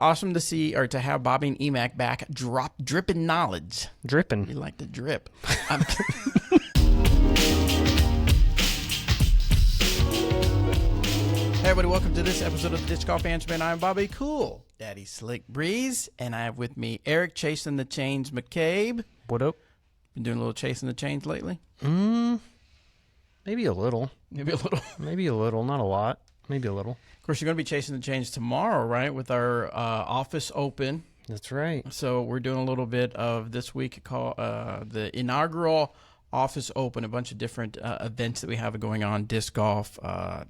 awesome to see or to have Bobby and Emac back. Dripping knowledge. Dripping. You like to drip. Hey everybody, welcome to this episode of the Disc Golf Answerman. I'm Bobby Cool, Daddy Slick Breeze, and I have with me Eric Chasing the Chains McCabe. What up? Been doing a little chasing the chains lately? Maybe a little. Maybe a little. Maybe a little, not a lot. Maybe a little. Of course, you're going to be chasing the chains tomorrow, right, with our office open. That's right. So we're doing a little bit of this week called the inaugural office open, a bunch of different events that we have going on, disc golf,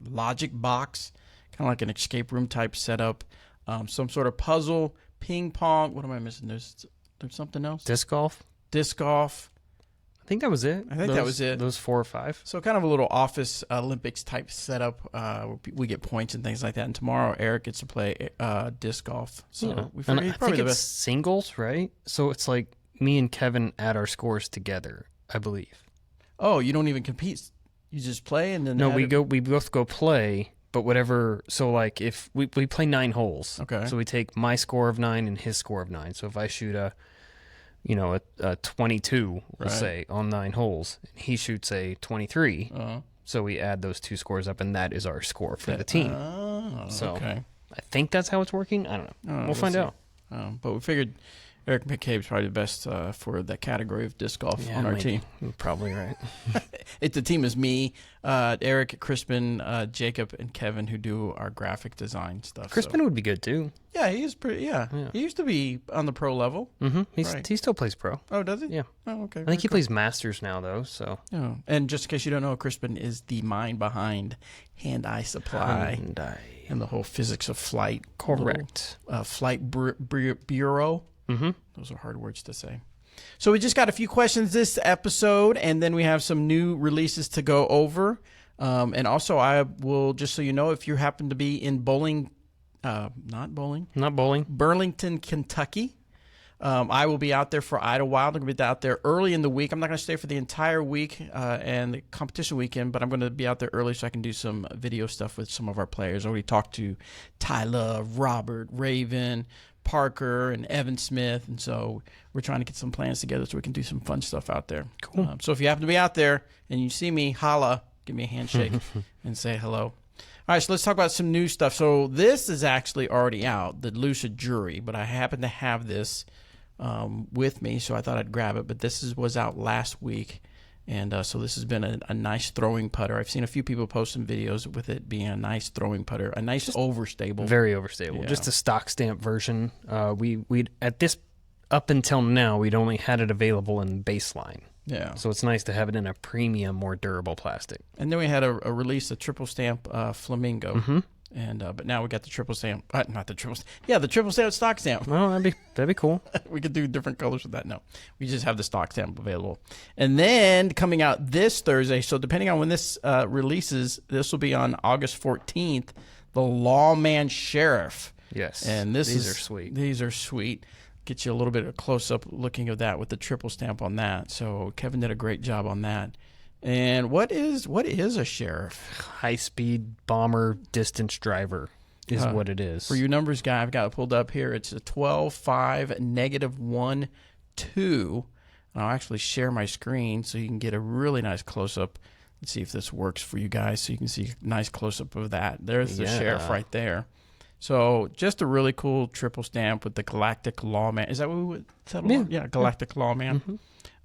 logic box, kind of like an escape room type setup, some sort of puzzle, ping pong. What am I missing? There's something else? Disc golf? Disc golf. I think that was it. I think that was it. Those 4 or 5. So kind of a little office Olympics type setup. We get points and things like that. And tomorrow, Eric gets to play disc golf. So we figured he's probably the best. Singles, right? So it's like me and Kevin add our scores together, I believe. Oh, you don't even compete. You just play and then we both go play, but whatever. So like if we play 9 holes. Okay. So we take my score of 9 and his score of 9. So if I shoot a 22, we'll say, on 9 holes. He shoots a 23. So we add those 2 scores up, and that is our score for the team. So okay. I think that's how it's working. I don't know. We'll find out. But we figured Eric McCabe is probably the best for that category of disc golf on our team. You're probably right. The team is me, Eric, Crispin, Jacob, and Kevin, who do our graphic design stuff. Crispin would be good too. Yeah, he is pretty. Yeah, he used to be on the pro level. Mm-hmm. He still plays pro. Oh, does he? Yeah. Oh, okay. I think he plays Masters now though. So. Oh, and just in case you don't know, Crispin is the mind behind Hand Eye Supply and the whole physics of flight. Correct. Flight Bureau. Mm-hmm. Those are hard words to say. So we just got a few questions this episode, and then we have some new releases to go over. And also, I will, just so you know, if you happen to be in Burlington, Kentucky, I will be out there for Idlewild. I'm going to be out there early in the week. I'm not going to stay for the entire week and the competition weekend, but I'm going to be out there early so I can do some video stuff with some of our players. I already talked to Tyler, Robert, Raven, Parker, and Evan Smith, and so we're trying to get some plans together so we can do some fun stuff out there. Cool. So if you happen to be out there and you see me, holla, give me a handshake and say hello. All right, so let's talk about some new stuff. So this is actually already out, the Lucid Jury, but I happen to have this with me, so I thought I'd grab it. But this was out last week, and so this has been a nice throwing putter. I've seen a few people post some videos with it being a nice throwing putter, a nice overstable. Very overstable. Yeah. Just a stock stamp version. We'd at this, up until now, we'd only had it available in baseline. Yeah. So it's nice to have it in a premium, more durable plastic. And then we had a release, a triple stamp Flamingo. Mm-hmm. And but now we got the triple stamp, the triple stamp stock stamp. Well, that'd be cool. We could do different colors with that. No, we just have the stock stamp available. And then coming out this Thursday, so depending on when this releases, this will be on August 14th, the Lawman Sheriff. Yes, and these are sweet. These are sweet. Get you a little bit of close-up looking of that with the triple stamp on that. So Kevin did a great job on that. And what is a sheriff? High-speed bomber distance driver is what it is. For you numbers guy, I've got it pulled up here. It's a 12.5, -1, 2. I'll actually share my screen so you can get a really nice close-up. Let's see if this works for you guys so you can see a nice close-up of that. There's the sheriff right there. So just a really cool triple stamp with the Galactic Lawman. Is that what we would settle on? Yeah, Galactic Lawman. Mm-hmm.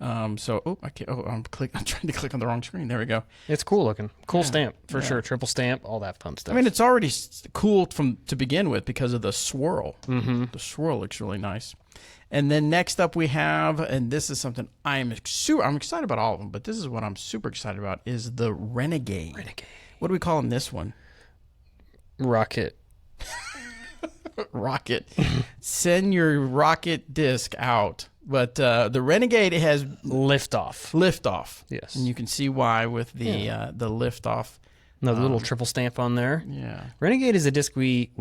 I'm trying to click on the wrong screen. There we go. It's cool looking. Cool stamp for sure. Triple stamp, all that fun stuff. I mean, it's already cool to begin with because of the swirl. Mm-hmm. The swirl looks really nice. And then next up we have, and this is something I'm excited about all of them, but this is what I'm super excited about, is the Renegade. What do we call this one? Rocket. Rocket. Send your rocket disc out. But the Renegade has liftoff. Yes, and you can see why with the liftoff. The little triple stamp on there. Yeah, Renegade is a disc it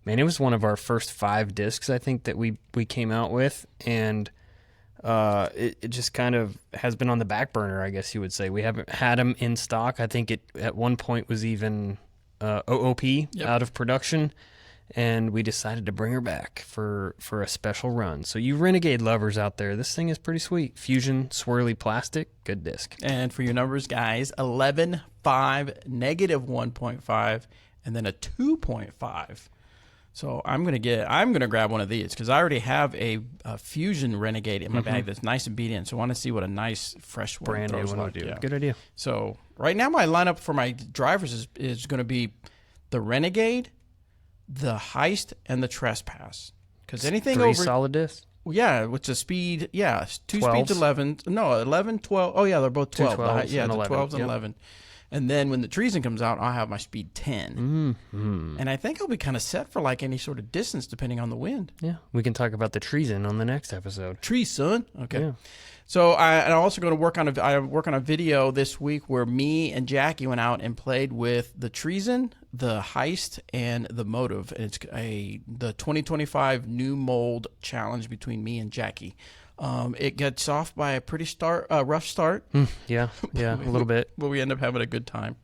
was one of our first 5 discs I think that we came out with, and it just kind of has been on the back burner, I guess you would say. We haven't had them in stock. I think it at one point was even OOP out of production. and we decided to bring her back for a special run. So you Renegade lovers out there, this thing is pretty sweet. Fuzion Swirly Plastic, good disc. And for your numbers, guys, 11, 5, negative 1.5, and then a 2.5. So I'm gonna grab one of these because I already have a Fuzion Renegade in my bag that's nice and beat in. So I want to see what a nice fresh one Brand new throws one like. would do. Yeah. Good idea. So right now my lineup for my drivers is going to be the Renegade, the Heist, and the Trespass. Because anything Three over solid discs. yeah, which is speed, yeah, two 12s? speeds 11. No, 11, 12. Oh yeah, they're both 12. Two 12s Yeah, and the 11. 12s and Yep. 11. And then when the treason comes out, I'll have my speed 10. And I think I'll be kind of set for like any sort of distance depending on the wind. Yeah, we can talk about the treason on the next episode. Treason. Okay. Yeah. So I'm also going to work on a video this week where me and Jackie went out and played with the treason, the heist, and the motive. And it's the 2025 new mold challenge between me and Jackie. It gets off by a pretty rough start. Yeah, a little bit. But we end up having a good time.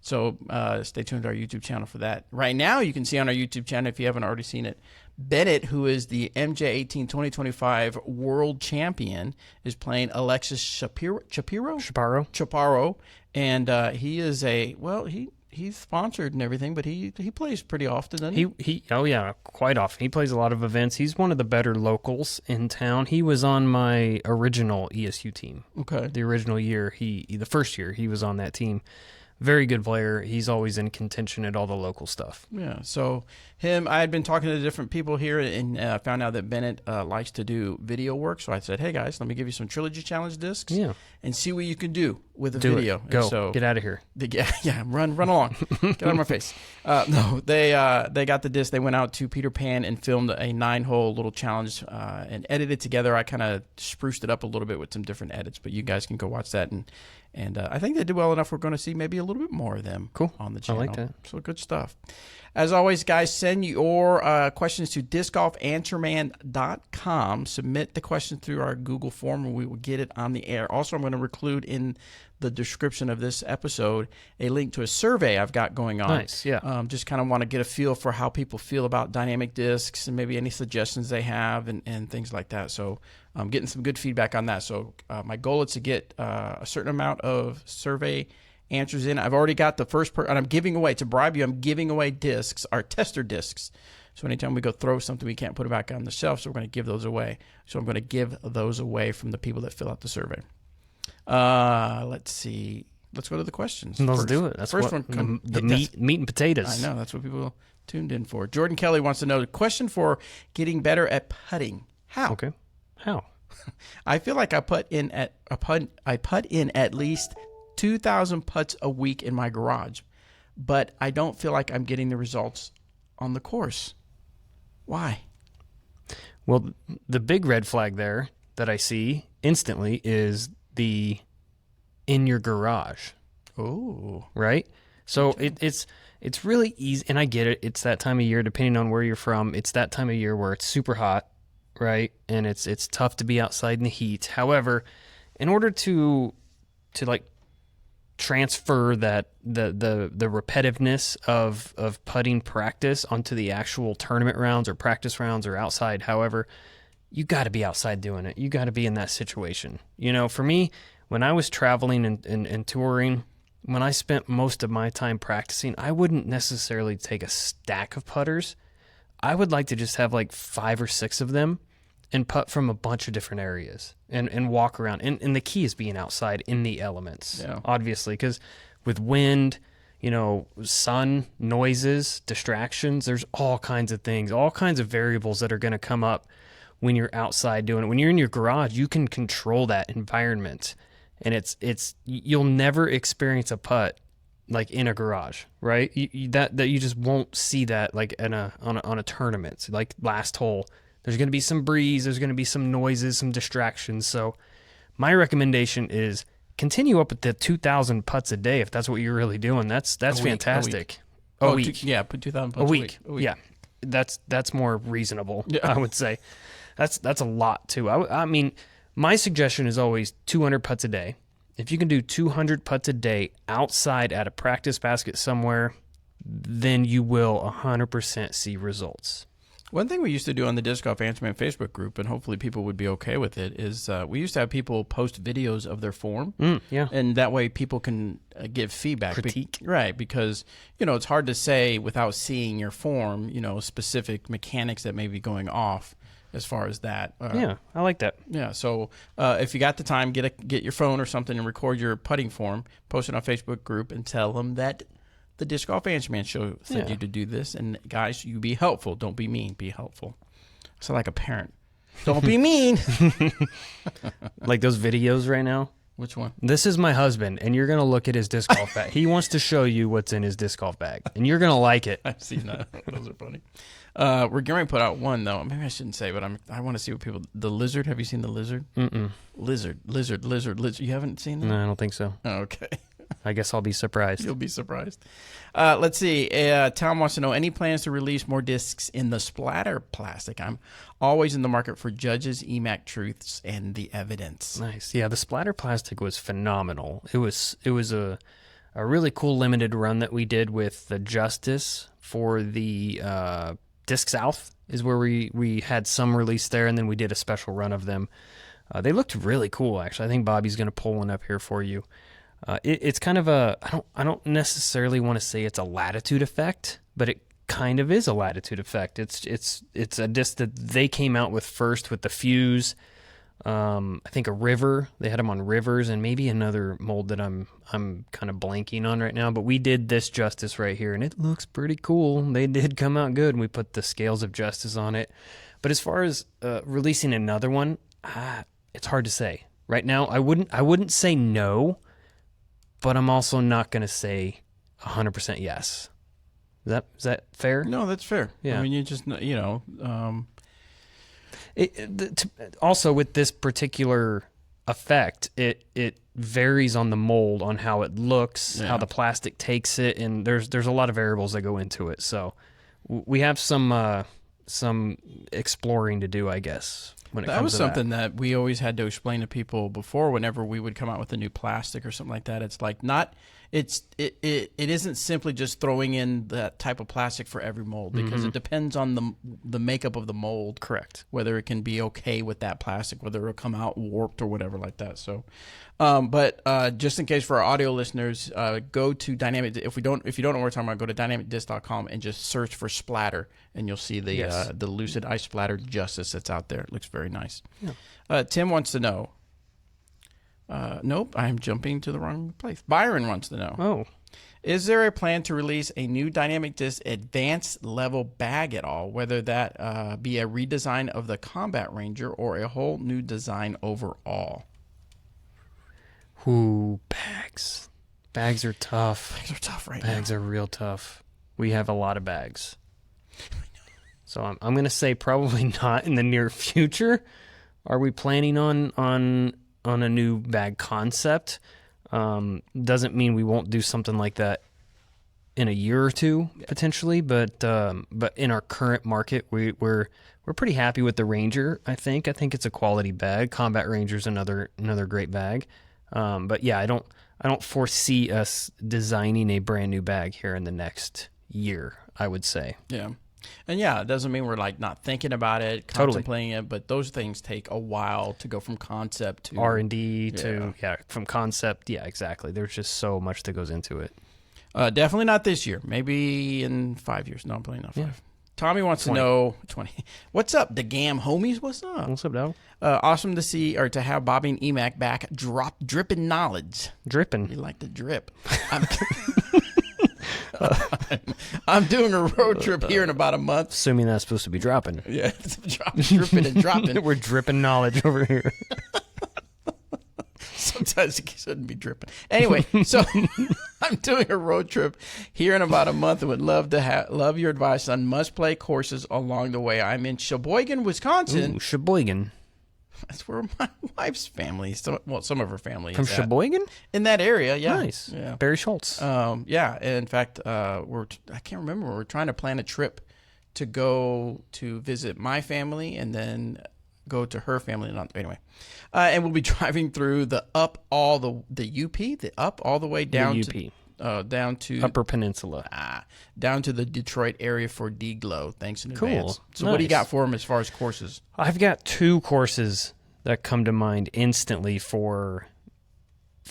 So stay tuned to our YouTube channel for that. Right now, you can see on our YouTube channel, if you haven't already seen it, Bennett, who is the MJ18 2025 world champion, is playing Alexis Chaparro. And he is he's sponsored and everything, but he plays pretty often, doesn't he? Oh yeah, quite often. He plays a lot of events. He's one of the better locals in town. He was on my original ESU team. Okay. The original year, the first year he was on that team. Very good player. He's always in contention at all the local stuff. Yeah. So I had been talking to different people here and found out that Bennett likes to do video work. So I said, hey guys, let me give you some Trilogy Challenge discs. Yeah. And see what you can do with a Do video. it. Go. And so Get out of here. Run along. Get out of my face. No, they got the disc. They went out to Peter Pan and filmed a 9-hole little challenge and edited together. I kind of spruced it up a little bit with some different edits, but you guys can go watch that. And I think they did well enough. We're going to see maybe a little bit more of them on the channel. I like that. So good stuff. As always, guys, send your questions to discgolfanswerman.com. Submit the question through our Google form, and we will get it on the air. Also, I'm going to include in the description of this episode a link to a survey I've got going on. Nice, yeah. Just kind of want to get a feel for how people feel about dynamic discs and maybe any suggestions they have and things like that. So I'm getting some good feedback on that. So my goal is to get a certain amount of survey answers in. I've already got the first and I'm giving away, to bribe you, I'm giving away discs, our tester discs. So anytime we go throw something, we can't put it back on the shelf, so we're going to give those away. So I'm going to give those away from the people that fill out the survey. Let's see. Let's go to the questions. Let's do it. That's first what, one. the meat and potatoes. I know. That's what people tuned in for. Jordan Kelly wants to know the question for getting better at putting. How? Okay. How? I feel like I put in at least 2,000 putts a week in my garage, but I don't feel like I'm getting the results on the course. Why? Well, the big red flag there that I see instantly is the in your garage. Oh, right. So it's really easy, and I get it. It's that time of year, depending on where you're from. It's that time of year where it's super hot, right? And it's tough to be outside in the heat. However, in order to like transfer that the repetitiveness of putting practice onto the actual tournament rounds or practice rounds or outside, however, you got to be outside doing it. You got to be in that situation. You know, for me, when I was traveling and touring, when I spent most of my time practicing, I wouldn't necessarily take a stack of putters. I would like to just have like 5 or 6 of them and putt from a bunch of different areas and walk around. And the key is being outside in the elements, obviously, because with wind, you know, sun, noises, distractions, there's all kinds of things, all kinds of variables that are going to come up when you're outside doing it. When you're in your garage, you can control that environment. And you'll never experience a putt like in a garage, right? That you just won't see that like on a tournament. Like last hole, there's going to be some breeze, there's going to be some noises, some distractions. So my recommendation is continue up with the 2,000 putts a day if that's what you're really doing. That's fantastic. A week. Put 2,000 putts a week. Yeah, that's more reasonable. Yeah. I would say that's a lot too. I mean, my suggestion is always 200 putts a day. If you can do 200 putts a day outside at a practice basket somewhere, then you will 100% see results. One thing we used to do on the Disc Golf Answerman Facebook group, and hopefully people would be okay with it, is we used to have people post videos of their form. Yeah. And that way people can give feedback. Critique. Right, because, it's hard to say without seeing your form, specific mechanics that may be going off as far as that. Yeah, I like that. Yeah, so if you got the time, get your phone or something and record your putting form, post it on Facebook group, and tell them that the Disc Golf Answerman show said you to do this. And guys, you be helpful. Don't be mean. Be helpful. So like a parent. Don't be mean. Like those videos right now. Which one? This is my husband, and you're going to look at his disc golf bag. He wants to show you what's in his disc golf bag, and you're going to like it. I've seen that. Those are funny. We're going to put out one, though. Maybe I shouldn't say, but I want to see what people... The lizard. Have you seen the lizard? Mm-mm. Lizard. You haven't seen that? No, I don't think so. Oh, okay. I guess I'll be surprised. You'll be surprised. Let's see. Tom wants to know, any plans to release more discs in the splatter plastic? I'm always in the market for Judges, EMAC Truths, and the evidence. Nice. Yeah, the splatter plastic was phenomenal. It was a really cool limited run that we did with the Justice for the Disc South is where we had some release there, and then we did a special run of them. They looked really cool, actually. I think Bobby's going to pull one up here for you. It's kind of I don't necessarily want to say it's a latitude effect, but it kind of is a latitude effect. It's a disc that they came out with first with the Fuse. I think a River. They had them on Rivers, and maybe another mold that I'm kind of blanking on right now. But we did this Justice right here, and it looks pretty cool. They did come out good, and we put the Scales of Justice on it. But as far as releasing another one, it's hard to say right now. I wouldn't say no. But I'm also not going to say 100% yes. Is that fair? No, that's fair. Yeah. I mean, you just, also, with this particular effect, it varies on the mold, on how it looks, how the plastic takes it, and there's a lot of variables that go into it. So we have some exploring to do, I guess. That was something that we always had to explain to people before. Whenever we would come out with a new plastic or something like that, it's like it isn't simply just throwing in that type of plastic for every mold, because it depends on the makeup of the mold. Correct. Whether it can be okay with that plastic, whether it'll come out warped or whatever like that. So, but just in case for our audio listeners, go to Dynamic. If you don't know what we're talking about, go to dynamicdisc.com and just search for splatter, and you'll see the Lucid Ice Splatter Justice that's out there. It looks very nice. Yeah. Tim wants to know. Nope, I'm jumping to the wrong place. Byron wants to know. Oh. Is there a plan to release a new Dynamic Disc advanced level bag at all, whether that be a redesign of the Combat Ranger or a whole new design overall? Ooh, bags. Bags are tough. Bags are tough right now. Bags are real tough. We have a lot of bags. So I'm going to say probably not in the near future. Are we planning on a new bag concept? Doesn't mean we won't do something like that in a year or two potentially, but in our current market, we're pretty happy with the Ranger. I think it's a quality bag. Combat Ranger's another great bag. But yeah, I don't foresee us designing a brand new bag here in the next year, I would say. Yeah. And yeah, it doesn't mean we're like not thinking about it, contemplating it, but those things take a while to go from concept to R&D to from concept. Yeah, exactly. There's just so much that goes into it. Definitely not this year. Maybe in 5 years. No, I'm playing not 5. Tommy wants 20. to know 20. What's up, the GAM homies? What's up? What's up, dog? Awesome to see or to have Bobby and EMAC back. Dripping knowledge. Dripping. We like to drip. I'm doing a road trip here in about a month. Assuming that's supposed to be dropping. Yeah, dripping and dropping. We're dripping knowledge over here. Sometimes it shouldn't be dripping. Anyway, so I'm doing a road trip here in about a month and would love your advice on must-play courses along the way. I'm in Sheboygan, Wisconsin. Ooh, Sheboygan. That's where my wife's family, some of her family From is at. Sheboygan? In that area, yeah. Nice. Yeah. Barry Schultz. Yeah. In fact, I can't remember. We're trying to plan a trip to go to visit my family and then go to her family. Anyway, and we'll be driving through the up all the UP, the up all the way down the to down to Upper Peninsula. Down to the Detroit area for D-Glow. Thanks in Cool. advance. So Nice. what do you got for him as far as courses? I've got 2 courses that come to mind instantly for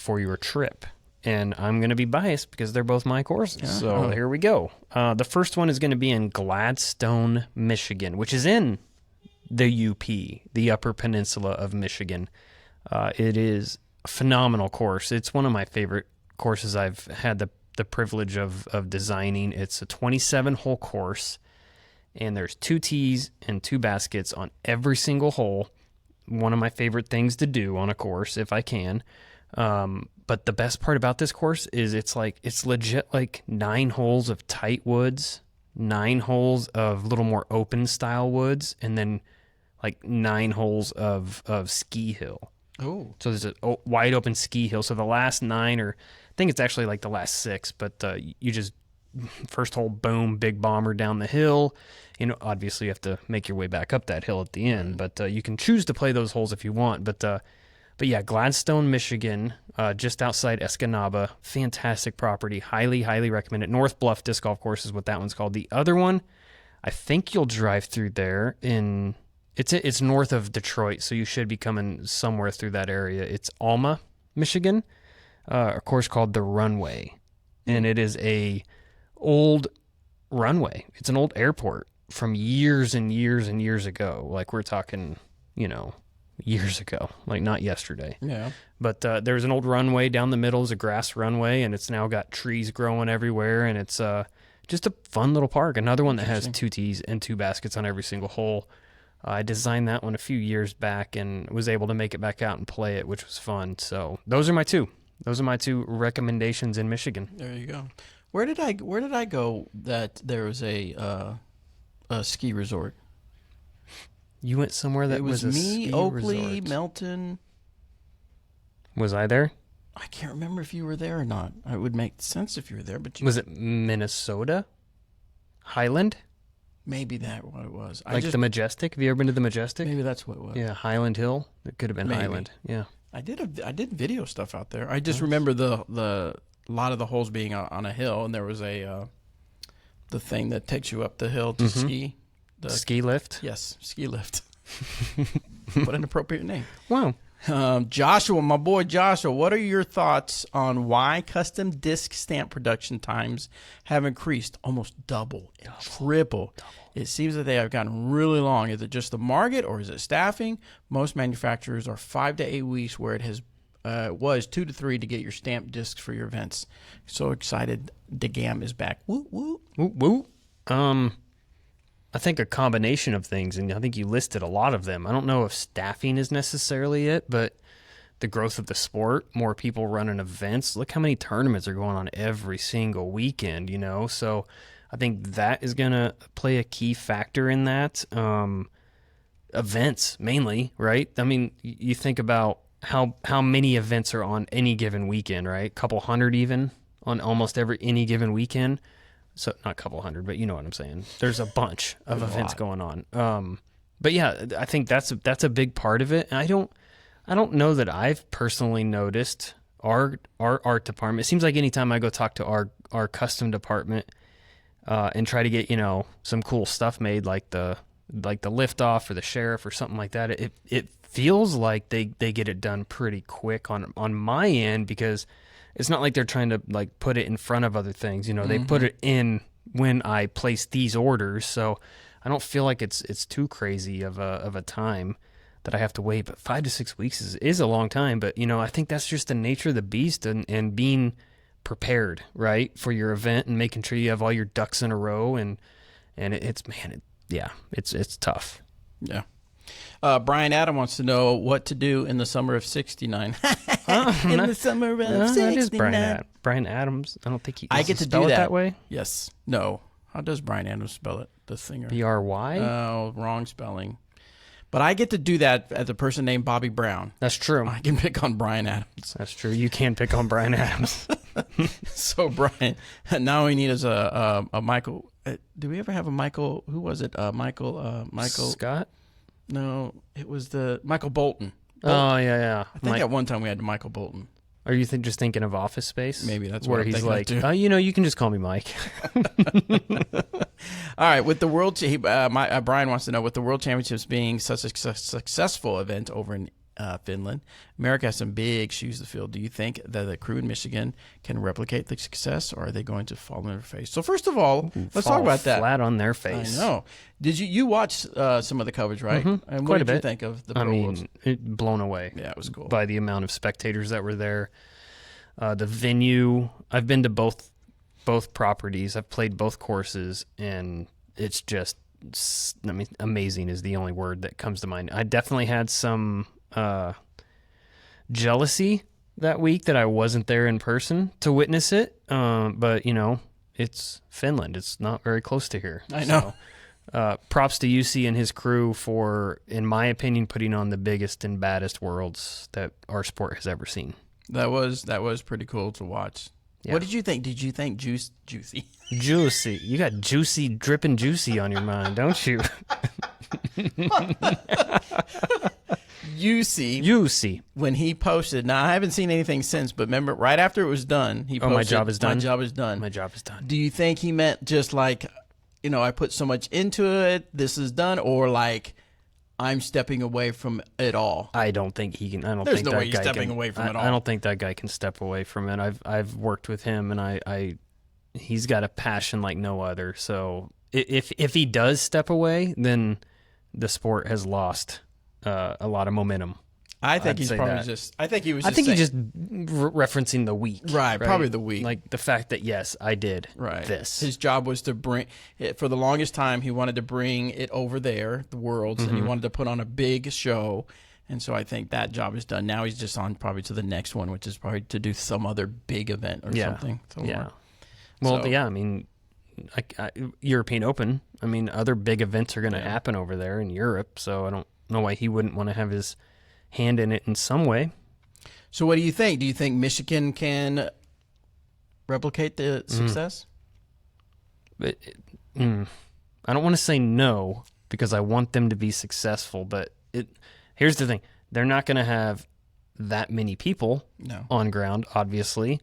your trip. And I'm going to be biased because they're both my courses. So here we go. The first one is going to be in Gladstone, Michigan, which is in the UP, the Upper Peninsula of Michigan. It is a phenomenal course. It's one of my favorite courses I've had the privilege of designing. It's a 27-hole course, and there's 2 tees and 2 baskets on every single hole. One of my favorite things to do on a course, if I can. But the best part about this course is it's legit like 9 holes of tight woods, 9 holes of little more open style woods, and then like 9 holes of ski hill. Oh. So there's a wide open ski hill. So the last 9, or I think it's actually like the last 6, but you just first hole, boom, big bomber down the hill. You know, obviously you have to make your way back up that hill at the end, but you can choose to play those holes if you want. But yeah, Gladstone, Michigan, just outside Escanaba, fantastic property. Highly, highly recommend it. North Bluff Disc Golf Course is what that one's called. The other one, I think you'll drive through there it's north of Detroit, so you should be coming somewhere through that area. It's Alma, Michigan, a course called the Runway, and it is a old runway. It's an old airport from years and years and years ago. Like we're talking, years ago, like not yesterday. Yeah. But there's an old runway down the middle, is a grass runway, and it's now got trees growing everywhere, and it's just a fun little park. Another one that has 2 tees and 2 baskets on every single hole. I designed that one a few years back and was able to make it back out and play it, which was fun. So those are my 2. Those are my 2 recommendations in Michigan. There you go. Where did I go that there was a ski resort? You went somewhere that It was a me, ski Oakley, resort. Melton. Was I there? I can't remember if you were there or not. It would make sense if you were there, but Was it Minnesota? Highland? maybe that what it was. The Majestic? Have you ever been to the Majestic? Maybe that's what it was. Yeah, Highland Hill. It could have been Maybe. Highland. Yeah. I did video stuff out there. I just remember the lot of the holes being on a hill, and there was the thing that takes you up the hill to ski. The Ski lift? Yes, ski lift. What an appropriate name. Wow. Joshua, my boy Joshua, what are your thoughts on why custom disc stamp production times have increased almost double, triple? It seems that they have gotten really long. Is it just the market or is it staffing? Most manufacturers are 5 to 8 weeks, where it has was 2 to 3 to get your stamped discs for your events. So excited, DeGam is back. Woo woo. Woo woo. I think a combination of things, and I think you listed a lot of them. I don't know if staffing is necessarily it, but the growth of the sport, more people running events. Look how many tournaments are going on every single weekend, So I think that is going to play a key factor in that. Events, mainly, right? I mean, you think about how many events are on any given weekend, right? A couple hundred even on almost any given weekend. So not a couple hundred, but you know what I'm saying. There's a bunch of events going on. But yeah, I think that's a big part of it. And I don't know that I've personally noticed our art department. It seems like anytime I go talk to our custom department and try to get some cool stuff made, like the liftoff or the sheriff or something like that, it feels like they get it done pretty quick on my end, because it's not like they're trying to put it in front of other things. They put it in when I place these orders, so I don't feel like it's too crazy of a time that I have to wait. But 5 to 6 weeks is a long time. But I think that's just the nature of the beast, and being prepared, right, for your event and making sure you have all your ducks in a row. And it's tough. Yeah. Brian Adam wants to know what to do in the summer of '69. The summer of '69. That is Brian Adams. I don't think he. I get to spell do it that. that way. Yes. No. How does Brian Adams spell it? The singer. BRY. Oh, wrong spelling. But I get to do that as a person named Bobby Brown. That's true. I can pick on Brian Adams. That's true. You can pick on Brian Adams. So Brian, now we need is a Michael. Do we ever have a Michael? Who was it? Michael Scott. No, it was the Michael Bolton. Oh, yeah. I think at one time we had Michael Bolton. Are you just thinking of Office Space? Maybe that's where what I'm he's thinking like, of too. you can just call me Mike. All right, with the Brian wants to know, with the World Championships being such a successful event over in Finland, America has some big shoes to fill. Do you think that the crew in Michigan can replicate the success, or are they going to fall on their face? So first of all, let's talk about that. Flat on their face. I know. Did you watch some of the coverage, right? Mm-hmm. And Quite what did a you bit. think of the Pro Worlds? Blown away. Yeah, it was cool. By the amount of spectators that were there. The venue, I've been to both properties. I've played both courses, and it's just, amazing is the only word that comes to mind. I definitely had some jealousy that week that I wasn't there in person to witness it. But, it's Finland. It's not very close to here. I know. So, props to UC and his crew for, in my opinion, putting on the biggest and baddest worlds that our sport has ever seen. That was pretty cool to watch. Yeah. What did you think? Did you think juicy? Juicy. You got juicy, dripping juicy on your mind, don't you? Juicy. When he posted, now I haven't seen anything since, but remember, right after it was done, he posted, my job is done? My job is done. My job is done. Do you think he meant just like, I put so much into it, this is done, or like, I'm stepping away from it all? I don't think he can. I don't There's think no that way he's guy stepping can, away from it all. I don't think that guy can step away from it. I've worked with him, and he's got a passion like no other. So if he does step away, then the sport has lost a lot of momentum. I think he's probably that. just. I think he was. I think saying, he's just referencing the week, right? Probably the week, like the fact that yes, I did right. this. His job was to bring it for the longest time. He wanted to bring it over there, the Worlds, and he wanted to put on a big show. And so I think that job is done. Now he's just on probably to the next one, which is probably to do some other big event or something. Yeah. Well, yeah. I mean, European Open. I mean, other big events are going to happen over there in Europe. So I don't know why he wouldn't want to have his hand in it in some way. So what do you think? Do you think Michigan can replicate the success? I don't want to say no because I want them to be successful, but here's the thing. They're not going to have that many people on ground, obviously.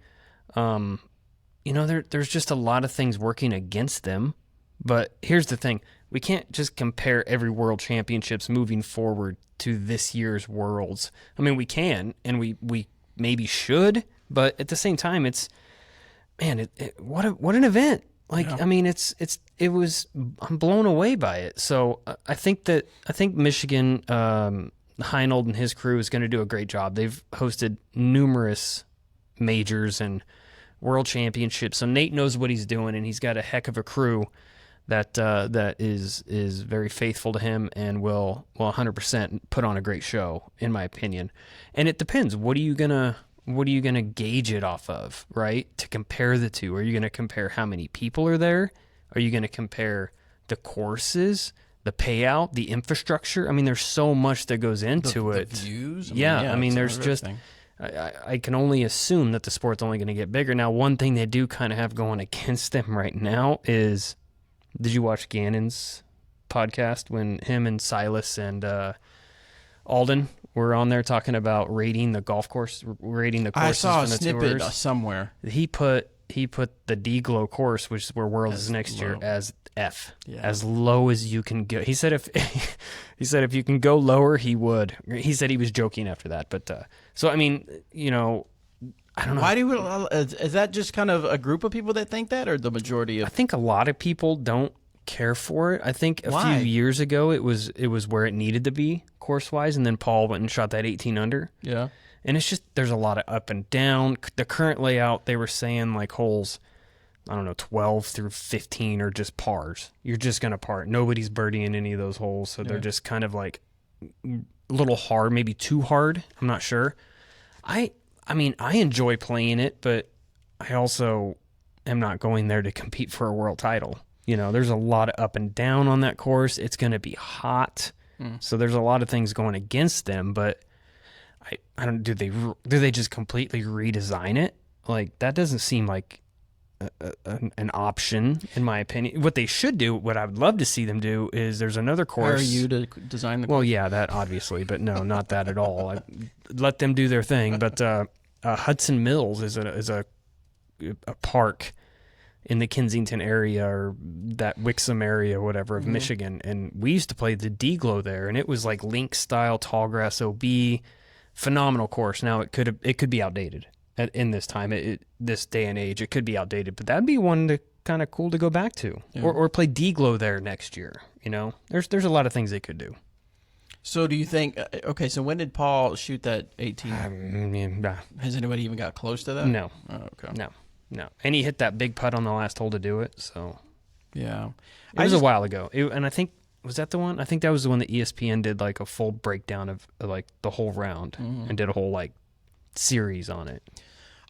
There's just a lot of things working against them. But here's the thing. We can't just compare every World Championships moving forward to this year's Worlds. I mean, we can, and we maybe should, but at the same time, what an event. I mean, I'm blown away by it. So I think Michigan, Heinold and his crew is going to do a great job. They've hosted numerous majors and World Championships. So Nate knows what he's doing, and he's got a heck of a crew that is very faithful to him and will 100% put on a great show, in my opinion. And it depends. What are you gonna gauge it off of, right? To compare the two, are you gonna compare how many people are there? Are you gonna compare the courses, the payout, the infrastructure? I mean, there's so much that goes into it. The views. I mean, there's just. I can only assume that the sport's only going to get bigger. Now, one thing they do kind of have going against them right now is. Did you watch Gannon's podcast when him and Silas and Alden were on there talking about rating the courses? I saw a snippet tours? Somewhere. He put the D-Glow course, which is where Worlds is next year, as F, as low as you can go. He said if you can go lower, he would. He said he was joking after that, but so I mean, I don't know. Why is that just kind of a group of people that think that, or the majority of? I think a lot of people don't care for it. I think a few years ago it was where it needed to be course wise, and then Paul went and shot that 18 under. Yeah, and it's just there's a lot of up and down. The current layout, they were saying like holes, I don't know, 12 through 15 are just pars. You're just gonna par. Nobody's birdieing any of those holes, so they're just kind of like a little hard, maybe too hard. I'm not sure. I mean, I enjoy playing it, but I also am not going there to compete for a world title. There's a lot of up and down on that course. It's going to be hot. So there's a lot of things going against them, but I don't, do they just completely redesign it? Like, that doesn't seem like an option, in my opinion. What they should do, what I would love to see them do, is there's another course. Hire you to design the course? Well, yeah, that obviously, but no, not that at all. Let them do their thing, but Hudson Mills is a park in the Kensington area or that Wixom area, or whatever, of Michigan. And we used to play the D-Glow there, and it was like link style, tall grass OB, phenomenal course. Now it could be outdated in this time, this day and age. It could be outdated, but that'd be one to kind of cool to go back to, or play D-Glow there next year. You know, there's a lot of things they could do. So do you think? Okay, so when did Paul shoot that 18? Has anybody even got close to that? No. Oh, okay. No. And he hit that big putt on the last hole to do it. So yeah, it was a while ago. And I think, was that the one? I think that was the one that ESPN did like a full breakdown of like the whole round and did a whole like series on it.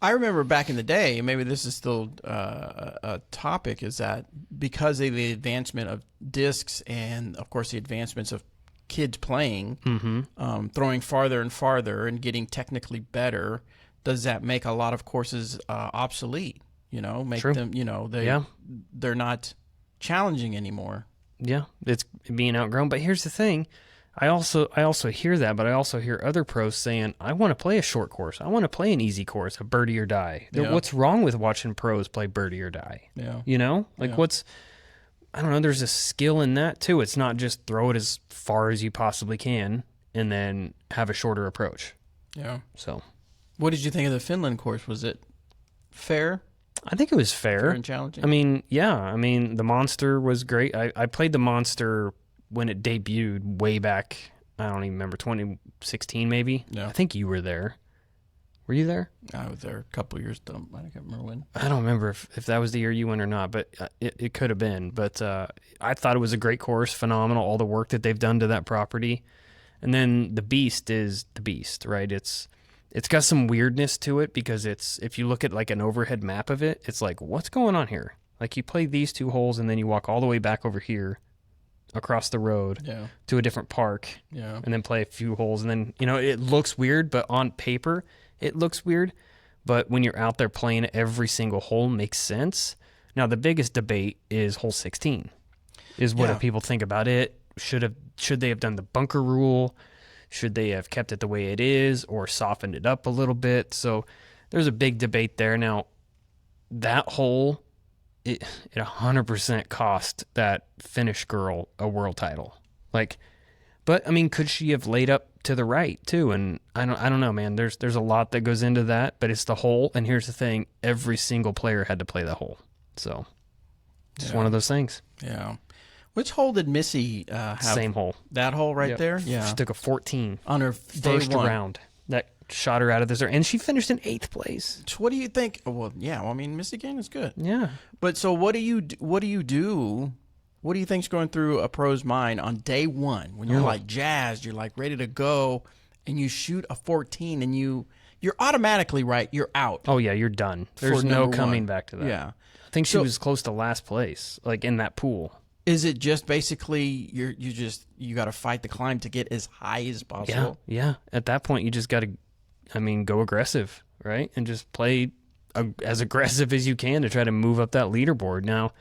I remember back in the day, and maybe this is still a topic, is that because of the advancement of discs and of course the advancements of kids playing, throwing farther and farther and getting technically better, does that make a lot of courses obsolete? You know, make True. them, you know, they're not challenging anymore. Yeah, it's being outgrown. But here's the thing. I also hear that, but I also hear other pros saying, I want to play a short course. I want to play an easy course, a birdie or die. Yeah. What's wrong with watching pros play birdie or die? Yeah. You know? Like I don't know, there's a skill in that too. It's not just throw it as far as you possibly can and then have a shorter approach. Yeah. So, what did you think of the Finland course? Was it fair? I think it was fair And challenging? I mean, yeah. I mean, the Monster was great. I played the Monster when it debuted way back, I don't even remember, 2016 maybe. Yeah. I think you were there. Were you there? I was there a couple of years. I can't remember when. I don't remember if that was the year you went or not, but it could have been. But I thought it was a great course, phenomenal, all the work that they've done to that property. And then the Beast is the Beast, right? It's got some weirdness to it because if you look at like an overhead map of it, it's like, what's going on here? Like you play these two holes and then you walk all the way back over here across the road to a different park and then play a few holes. And then, you know, it looks weird, but on paper it looks weird. But when you're out there playing every single hole, makes sense. Now, the biggest debate is hole 16, is what do people think about it? Should they have done the bunker rule? Should they have kept it the way it is or softened it up a little bit? So there's a big debate there. Now, that hole, it 100% cost that Finnish girl a world title. Like, but I mean, could she have laid up to the right too? And I don't know, man. There's a lot that goes into that, but it's the hole. And here's the thing: every single player had to play the hole. So it's one of those things. Yeah. Which hole did Missy have? Same hole. That hole right there? Yeah. She took a 14 on her first round. That shot her out of this, and she finished in 8th place. So what do you think? Well, yeah. Well, I mean, Missy Kane is good. Yeah. But so what do you do? What do you think's going through a pro's mind on day one when you're like jazzed, you're like ready to go, and you shoot a 14, and you're automatically right. You're out. Oh yeah, you're done. There's no coming back to that. Yeah. I think she was close to last place, like in that pool. Is it just basically you got to fight the climb to get as high as possible? Yeah. At that point, you just got to, go aggressive, right? And just play as aggressive as you can to try to move up that leaderboard. Now,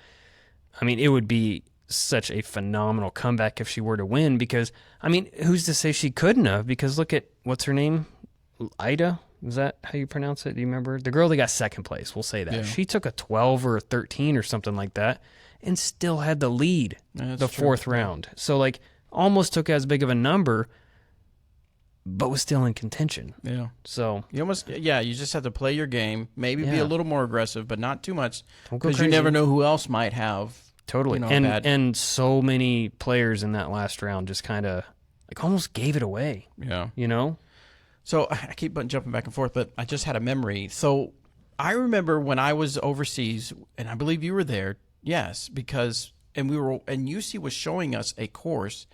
I mean, it would be such a phenomenal comeback if she were to win because, I mean, who's to say she couldn't have? Because look at, what's her name? Ida? Is that how you pronounce it? Do you remember? The girl that got 2nd place, we'll say that. Yeah. She took a 12 or a 13 or something like that and still had the lead the 4th round. So, like, almost took as big of a number, but was still in contention. Yeah. So you just have to play your game, maybe be a little more aggressive, but not too much because you never know who else might have. Totally. And so many players in that last round just kind of like almost gave it away. Yeah. You know? So I keep jumping back and forth, but I just had a memory. So I remember when I was overseas, and I believe you were there. Yes, and UC was showing us a course,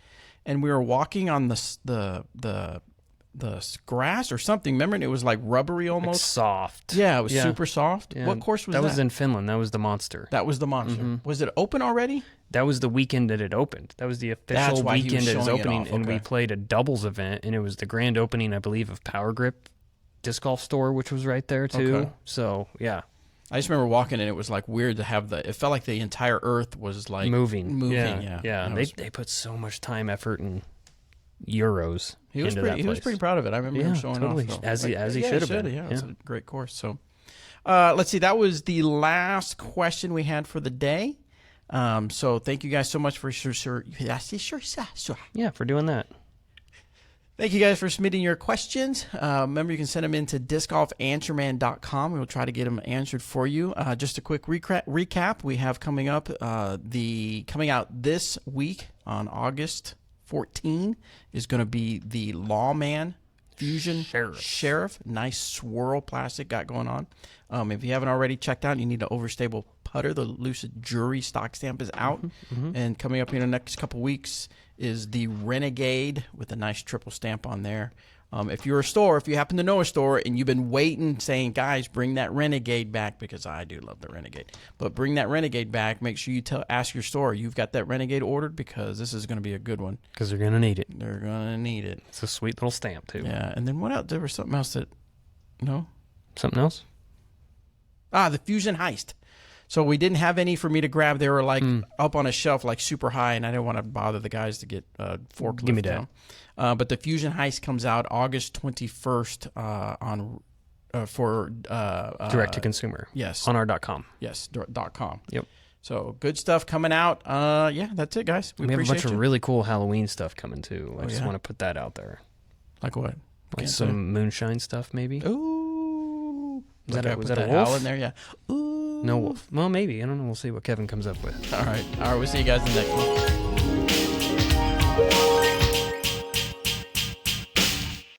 and we were walking on the grass or something. Remember, and it was like rubbery almost, like soft. Yeah, it was super soft. Yeah. What course was that? That was in Finland. That was the Monster. That was the Monster. Mm-hmm. Was it open already? That was the weekend that it opened. That was the official weekend it was opening, and we played a doubles event, and it was the grand opening, I believe, of Power Grip Disc Golf Store, which was right there too. Okay. So yeah. I just remember walking, and it was like weird to have it felt like the entire earth was like moving. Yeah. They put so much time, effort, and euros. He was pretty proud of it. I remember him showing off. So. As he should have been. Yeah, it's a great course. So, let's see. That was the last question we had for the day. So thank you guys so much for for doing that. Thank you guys for submitting your questions. Remember, you can send them in to discgolfanswerman.com. We'll try to get them answered for you. Just a quick recap we have coming up. Coming out this week on August 14 is going to be the Lawman Fuzion Sheriff. Nice swirl plastic got going on. If you haven't already checked out, you need an overstable putter. The Lucid Jury stock stamp is out. And coming up in the next couple weeks is the Renegade with a nice triple stamp on there. If you happen to know a store and you've been waiting saying, guys, bring that Renegade back, because I do love the Renegade, but bring that Renegade back, make sure you ask your store you've got that Renegade ordered, because this is going to be a good one. Because they're going to need it. They're going to need it. It's a sweet little stamp, too. Yeah, and then what else? There was something else that, no? Something else? The Fuzion Heist. So we didn't have any for me to grab. They were like up on a shelf, like super high, and I didn't want to bother the guys to get forklift Give me down. But the Fuzion Heist comes out August 21st for direct to consumer. Yes, on our .com. Yes, .com. Yep. So good stuff coming out. Yeah, that's it, guys. We have a bunch of really cool Halloween stuff coming too. I just want to put that out there. Like what? Like some moonshine stuff, maybe. Ooh, was that a wolf? Owl in there? Yeah. Ooh. No wolf. Well, maybe. I don't know. We'll see what Kevin comes up with. All right. We'll see you guys in the next one.